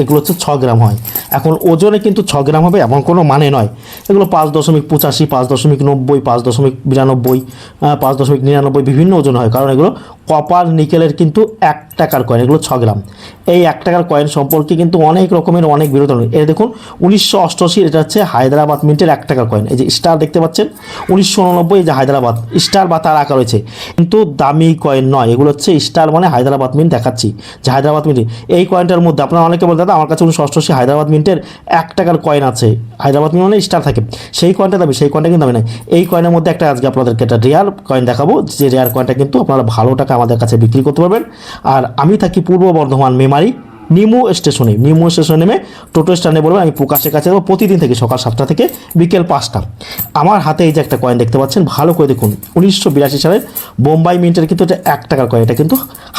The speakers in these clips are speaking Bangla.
এগুলো হচ্ছে 6 গ্রাম হয়। এখন ওজনে কিন্তু 6 গ্রাম হবে এমন কোনো মানে নয়। এগুলো 5.85, 5.90, 5.92, 5.99 বিভিন্ন ওজন হয়, কারণ এগুলো কপার নিকেলের কিন্তু 1 টাকার কয়েন, এগুলো 6 গ্রাম। এই 1 টাকার কয়েন সম্পর্কে কিন্তু অনেক রকমের অনেক বিরোধী। এর দেখুন 1988, এটা হচ্ছে হায়দ্রাবাদ মিন্টের 1 টাকার কয়েন। এই যে স্টার দেখতে পাচ্ছেন, 1989, এই যে হায়দ্রাবাদ স্টার বা তার আঁকা রয়েছে, কিন্তু দামি কয়েন নয়। এগুলো হচ্ছে স্টার মানে হায়দ্রাবাদ মিন্ট দেখাচ্ছি যে হায়দ্রাবাদ মিন্ট। এই কয়েনটার মধ্যে আপনারা অনেকে বলতে দাদা আমার কাছে 1988 হায়দ্রাবাদ মিন্টের 1 টাকার কয়েন আছে, হায়দ্রাবাদ মিন্ট মানে স্টার থাকে, সেই কয়েনটা দামি, সেই কয়েনটা কিন্তু দামি নয়। এই কয়েনের মধ্যে একটা আজকে আপনাদেরকে একটা রেয়ার কয়েন দেখাবো, যে রেয়ার কয়েনটা কিন্তু আপনারা ভালো টাকা আমাদের কাছে বিক্রি করতে পারবেন। আর আমি থাকি পূর্ব বর্ধমান মেমারি নিমু স্টেশনে। নিমু স্টেশনে নেমে টোটো স্ট্যান্ডে বলবেন আমি প্রকাশের কাছে যাবো, প্রতিদিন থেকে সকাল 7টা থেকে বিকেল 5টা। আমার হাতে এই যে একটা কয়েন দেখতে পাচ্ছেন, ভালো করে দেখুন, 1982 সালের বোম্বাই মিন্টের কিন্তু এটা 1 টাকার কয়েন। এটা কিন্তু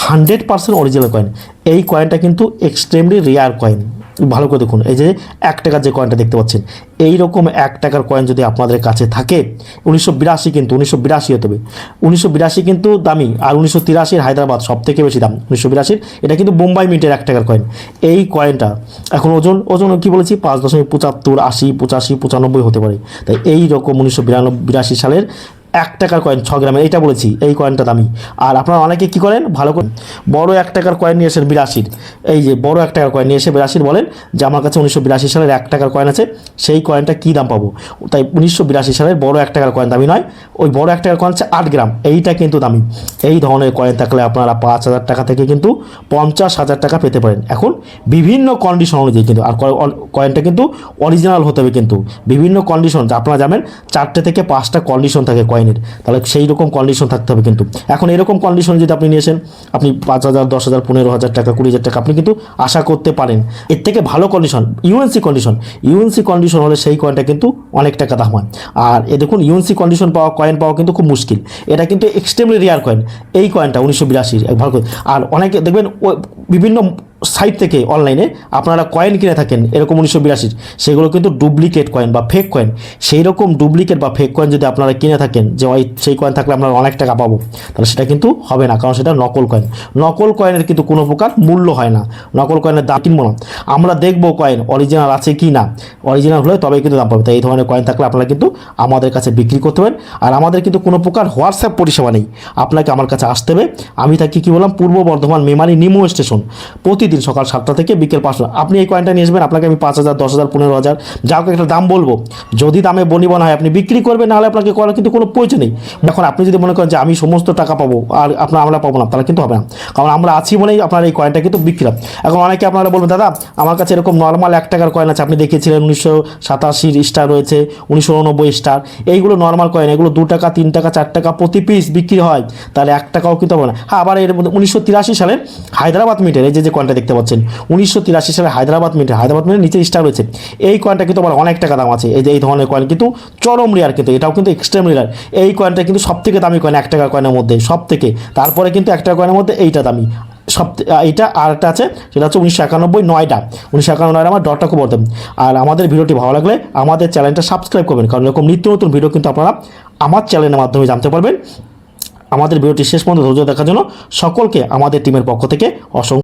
100% অরিজিনাল কয়েন। এই কয়েনটা কিন্তু এক্সট্রিমলি রেয়ার কয়েন, ভালো করে দেখুন। এই যে 1 টাকার যে কয়েনটা দেখতে পাচ্ছেন, এই রকম 1 টাকার কয়েন যদি আপনাদের কাছে থাকে, 1982 কিন্তু 1982 হতে হবে, 1982 কিন্তু দামি। আর 1983 হায়দ্রাবাদ সব থেকে বেশি দাম। 1982 এটা কিন্তু বোম্বাই মিন্টের 1 টাকার কয়েন। এই কয়েনটা এখন ওজন কি বলেছি, 5.75, 80, 85, 95 হতে পারে। তাই এই রকম 1982 সালের 1 টাকার কয়েন 6 গ্রামের, এইটা বলেছি, এই কয়েনটা দামি। আর আপনারা অনেকে কী করেন, ভালো করে বড় 1 টাকার কয়েন নিয়ে এসেন 82, এই যে বড় 1 টাকার কয়েন নিয়ে এসে 82 বলেন যে আমার কাছে 1982 সালের 1 টাকার কয়েন আছে, সেই কয়েনটা কী দাম পাবো। তাই 1982 সালের বড় 1 টাকার কয়েন দামি নয়, ওই বড় 1 টাকার কয়েন হচ্ছে 8 গ্রাম, এইটা কিন্তু দামি। এই ধরনের কয়েন থাকলে আপনারা 5,000 টাকা থেকে কিন্তু 50,000 টাকা পেতে পারেন। এখন বিভিন্ন কন্ডিশন অনুযায়ী কিন্তু, আর কয়েনটা কিন্তু অরিজিনাল হতে হবে কিন্তু, বিভিন্ন কন্ডিশন আপনারা জানেন 4টে থেকে 5টা কন্ডিশন থাকে কয়েনের, তাহলে সেই রকম কন্ডিশন থাকতে হবে কিন্তু। এখন এরকম কন্ডিশন যদি আপনি নিয়েছেন, আপনি 5,000, 10,000, 15,000 টাকা, 20,000 টাকা আপনি কিন্তু আশা করতে পারেন। এর থেকে ভালো কন্ডিশন ইউএনসি কন্ডিশন হলে সেই কয়েনটা কিন্তু অনেক টাকা দাম হয়। আর এ দেখুন ইউএনসি কন্ডিশন কয়েন পাওয়া কিন্তু খুব মুশকিল, এটা কিন্তু এক্সট্রিমলি রেয়ার কয়েন। এই কয়েনটা 1982 ভালো করে। আর অনেকে দেখবেন বিভিন্ন সাইট থেকে অনলাইনে আপনারা কয়েন কিনে থাকেন এরকম 1982, সেগুলো কিন্তু ডুপ্লিকেট কয়েন বা ফেক কয়েন। সেই রকম ডুপ্লিকেট বা ফেক কয়েন যদি আপনারা কিনে থাকেন যে সেই কয়েন থাকলে আমরা অনেক টাকা পাবো, তাহলে সেটা কিন্তু হবে না, কারণ সেটা নকল কয়েন। নকল কয়েনের কিন্তু কোনো প্রকার মূল্য হয় না, নকল কয়েনের দাম কিনবো না, আমরা দেখবো কয়েন অরিজিনাল আছে কি না, অরিজিনাল হলে তবেই কিন্তু দাম পাবে। তাই এই ধরনের কয়েন থাকলে আপনারা কিন্তু আমাদের কাছে বিক্রি করতে পারেন। আর আমাদের কিন্তু কোনো প্রকার হোয়াটসঅ্যাপ পরিষেবা নেই, আপনাকে আমার কাছে আসতে হবে। আমি থাকি কী বললাম, পূর্ব বর্ধমান মেমারি নিমু স্টেশন, প্রতিদিন সকাল 7টা থেকে বিকেল 5টা। আপনি এই কয়েনটা নিয়ে আসবেন, আপনাকে আমি 5,000, 10,000, 15,000 যা হোক একটা দাম বলবো, যদি দামে বনিবনা হয় আপনি বিক্রি করবেন, নাহলে আপনাকে করার কিন্তু কোনো প্রয়োজন নেই। এখন আপনি যদি মনে করেন যে আমি সমস্ত টাকা পাবো আর আমরা পাবো না, তাহলে কিন্তু হবে না, কারণ আমরা আছি বলেই আপনার এই কয়েনটা কিন্তু বিক্রি। এখন অনেকে আপনারা বলবেন দাদা আমার কাছে এরকম নর্মাল 1 টাকার কয়েন আছে, আপনি দেখিয়েছিলেন 1987 স্টার রয়েছে, 1989 স্টার, এইগুলো নর্মাল কয়েন, এগুলো 2 টাকা, 3 টাকা, 4 টাকা প্রতি পিস বিক্রি হয়, তাহলে 1 টাকাও কিন্তু হবে না। হ্যাঁ, আবার এর মধ্যে 1983 সালের হায়দ্রাবাদ মিন্টের এই যে কয়েনটা দেখতে পাচ্ছেন, 1983 সালে হায়দ্রাবাদ মিন্টের নিচে স্টার রয়েছে, এই কয়েনটা কিন্তু আবার অনেক টাকা দাম আছে। এই যে এই ধরনের কয়েন কিন্তু চরম রেয়ার, কিন্তু এটাও কিন্তু এক্সট্রিম রেয়ার। এই কয়েনটা কিন্তু সব থেকে দামি কয়েন 1 টাকার কয়েনের মধ্যে, সব থেকে। তারপরে কিন্তু 1 টাকার কয়েনের মধ্যে এইটা দামি সব। এইটা আর একটা আছে, সেটা হচ্ছে 1991 নয়ডা, 1991 আমার ডটটা খুব বলতেন। আর আমাদের ভিডিওটি ভালো লাগলে আমাদের চ্যানেলটা সাবস্ক্রাইব করবেন, কারণ এরকম নিত্য নতুন ভিডিও কিন্তু আপনারা আমার চ্যানেলের মাধ্যমে জানতে পারবেন। আমাদের ভিডিওটি শেষ পর্যন্ত ধৈর্য দেখার জন্য সকলকে আমাদের টিমের পক্ষ থেকে অসংখ্য